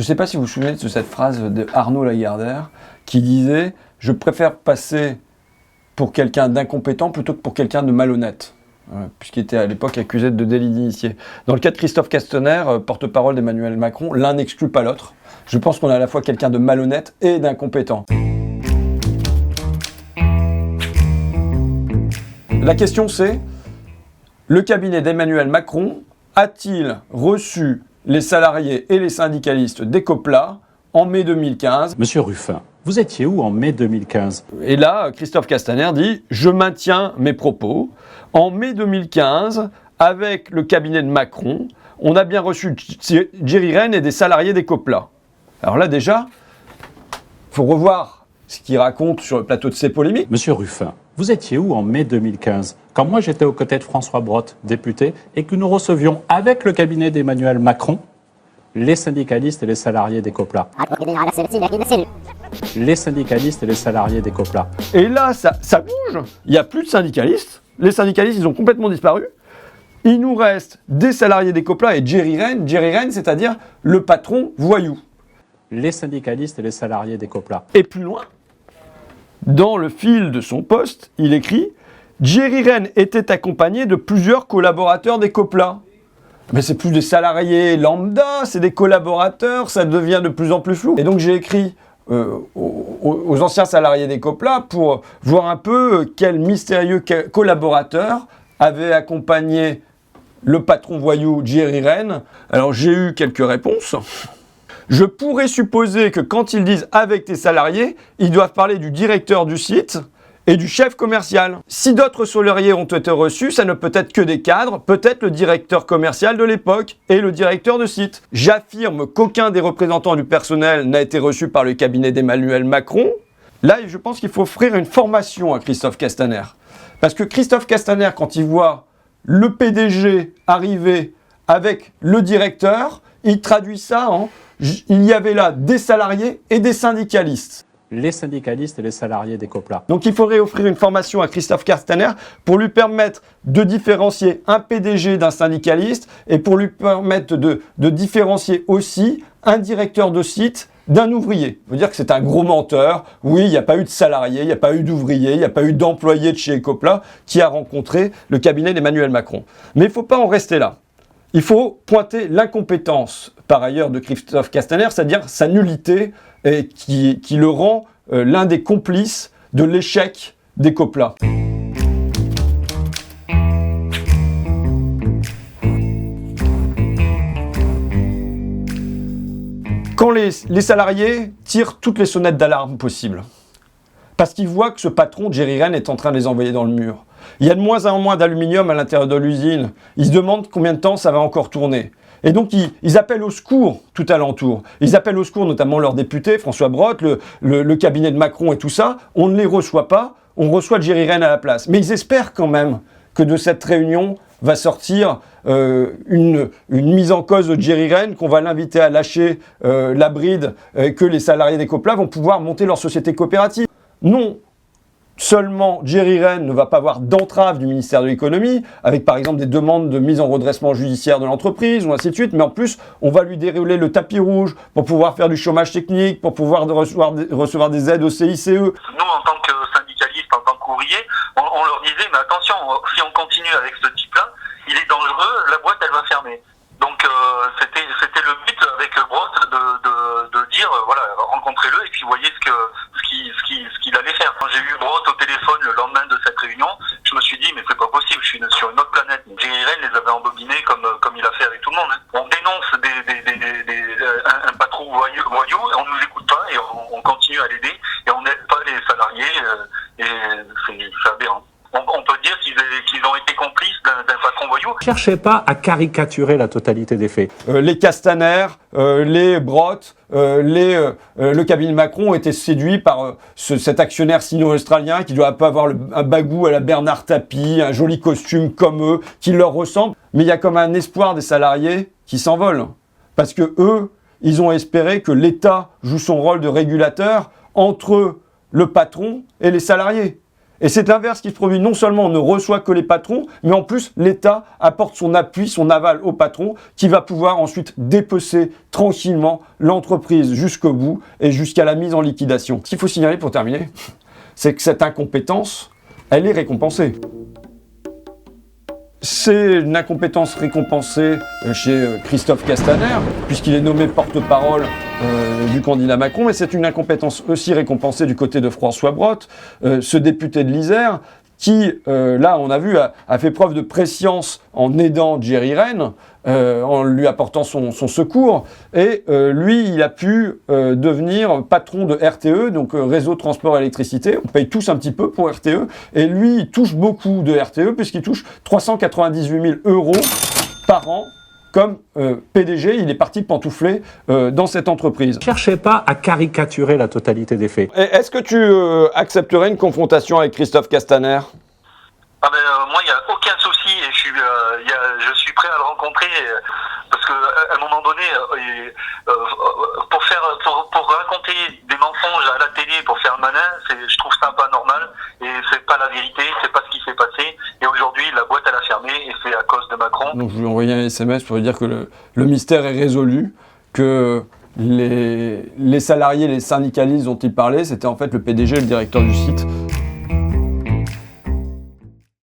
Je ne sais pas si vous vous souvenez de cette phrase de Arnaud Lagardère qui disait « Je préfère passer pour quelqu'un d'incompétent plutôt que pour quelqu'un de malhonnête ». Puisqu'il était à l'époque accusé de délit d'initié. Dans le cas de Christophe Castaner, porte-parole d'Emmanuel Macron, l'un n'exclut pas l'autre. Je pense qu'on a à la fois quelqu'un de malhonnête et d'incompétent. La question c'est, le cabinet d'Emmanuel Macron a-t-il reçu les salariés et les syndicalistes d'Ecopla en mai 2015 ? Monsieur Ruffin, vous étiez où en mai 2015 ? Et là, Christophe Castaner dit « Je maintiens mes propos ». En mai 2015, avec le cabinet de Macron, on a bien reçu Jerry Rène et des salariés d'Ecopla. Alors là déjà, il faut revoir ce qu'il raconte sur le plateau de ces polémiques. Monsieur Ruffin, vous étiez où en mai 2015 quand moi j'étais aux côtés de François Brottes, député, et que nous recevions avec le cabinet d'Emmanuel Macron les syndicalistes et les salariés d'Ecopla. Les syndicalistes et les salariés d'Ecopla. Et là, ça bouge. Il n'y a plus de syndicalistes. Les syndicalistes, ils ont complètement disparu. Il nous reste des salariés d'Ecopla et Jerry Rène. Jerry Rène, c'est-à-dire le patron voyou. Les syndicalistes et les salariés d'Ecopla. Et plus loin, dans le fil de son poste, il écrit « Jerry Rène était accompagné de plusieurs collaborateurs d'Ecopla ». Mais c'est plus des salariés lambda, c'est des collaborateurs, ça devient de plus en plus flou. Et donc j'ai écrit aux anciens salariés d'Ecopla pour voir un peu quel mystérieux collaborateur avait accompagné le patron voyou Jerry Rène. Alors j'ai eu quelques réponses. Je pourrais supposer que quand ils disent « avec tes salariés », ils doivent parler du directeur du site et du chef commercial. Si d'autres salariés ont été reçus, ça ne peut être que des cadres, peut-être le directeur commercial de l'époque et le directeur de site. J'affirme qu'aucun des représentants du personnel n'a été reçu par le cabinet d'Emmanuel Macron. Là, je pense qu'il faut offrir une formation à Christophe Castaner. Parce que Christophe Castaner, quand il voit le PDG arriver avec le directeur, il traduit ça en « il y avait là des salariés et des syndicalistes ». Les syndicalistes et les salariés d'Ecopla. Donc il faudrait offrir une formation à Christophe Castaner pour lui permettre de différencier un PDG d'un syndicaliste et pour lui permettre de différencier aussi un directeur de site d'un ouvrier. Ça veut dire que c'est un gros menteur. Oui, il n'y a pas eu de salarié, il n'y a pas eu d'ouvrier, il n'y a pas eu d'employé de chez Ecopla qui a rencontré le cabinet d'Emmanuel Macron. Mais il ne faut pas en rester là. Il faut pointer l'incompétence, par ailleurs, de Christophe Castaner, c'est-à-dire sa nullité, et qui le rend l'un des complices de l'échec d'Ecopla. Quand les salariés tirent toutes les sonnettes d'alarme possibles, parce qu'ils voient que ce patron, Jerry Rène, est en train de les envoyer dans le mur. Il y a de moins en moins d'aluminium à l'intérieur de l'usine. Ils se demandent combien de temps ça va encore tourner. Et donc, ils appellent au secours tout alentour. Ils appellent au secours notamment leurs députés, François Brottes, le cabinet de Macron et tout ça. On ne les reçoit pas, on reçoit Jerry Rène à la place. Mais ils espèrent quand même que de cette réunion va sortir une mise en cause de Jerry Rène, qu'on va l'inviter à lâcher la bride, que les salariés d'Ecopla vont pouvoir monter leur société coopérative. Non, seulement Jerry Rène ne va pas avoir d'entrave du ministère de l'économie, avec par exemple des demandes de mise en redressement judiciaire de l'entreprise, ou ainsi de suite, mais en plus, on va lui dérouler le tapis rouge pour pouvoir faire du chômage technique, pour pouvoir recevoir des aides au CICE. Nous, en tant que syndicalistes, en tant qu'ouvriers, on leur disait, mais attention, si on continue avec ce type-là, il est dangereux, la boîte, elle va fermer. Donc, c'était le but avec Brottes de dire, voilà, rencontrez-le et puis voyez ce qu'il allait faire. Quand j'ai eu Brottes au téléphone le lendemain de cette réunion, je me suis dit, mais c'est pas possible, je suis sur une autre planète. Jerry Rène les avait embobinés comme il a fait avec tout le monde. On dénonce un patron voyou, on nous écoute pas et on continue à l'aider et on n'aide pas les salariés et c'est aberrant. On peut dire qu'ils ont été complices d'un patron voyou. Ne cherchez pas à caricaturer la totalité des faits. Les Castaner, les Brottes, le cabinet Macron ont été séduits par cet actionnaire sino-australien qui doit pas avoir un bagou à la Bernard Tapie, un joli costume comme eux, qui leur ressemble. Mais il y a comme un espoir des salariés qui s'envolent. Parce que eux, ils ont espéré que l'État joue son rôle de régulateur entre le patron et les salariés. Et c'est l'inverse qui se produit. Non seulement on ne reçoit que les patrons, mais en plus l'État apporte son appui, son aval au patron, qui va pouvoir ensuite dépecer tranquillement l'entreprise jusqu'au bout et jusqu'à la mise en liquidation. Ce qu'il faut signaler pour terminer, c'est que cette incompétence, elle est récompensée. C'est une incompétence récompensée chez Christophe Castaner, puisqu'il est nommé porte-parole du candidat Macron, mais c'est une incompétence aussi récompensée du côté de François Brottes, ce député de l'Isère, qui, là, on a vu, a fait preuve de prescience en aidant Jerry Rene, en lui apportant son secours, et lui, il a pu devenir patron de RTE, donc Réseau Transport Électricité. On paye tous un petit peu pour RTE, et lui, il touche beaucoup de RTE, puisqu'il touche 398 000 € par an. Comme PDG, il est parti pantoufler dans cette entreprise. Ne cherchez pas à caricaturer la totalité des faits. Est-ce que tu accepterais une confrontation avec Christophe Castaner ? Moi, il n'y a aucun souci et je suis prêt à le rencontrer parce qu'à un moment donné, pour raconter des mensonges à la télé pour faire malin, je trouve ça pas normal et c'est pas la vérité, c'est pas ce qui s'est passé. Et aujourd'hui, la boîte elle a fermé et c'est à cause de Macron. Donc je lui ai envoyé un SMS pour lui dire que le mystère est résolu, que les salariés, les syndicalistes dont il parlait, c'était en fait le PDG, le directeur du site.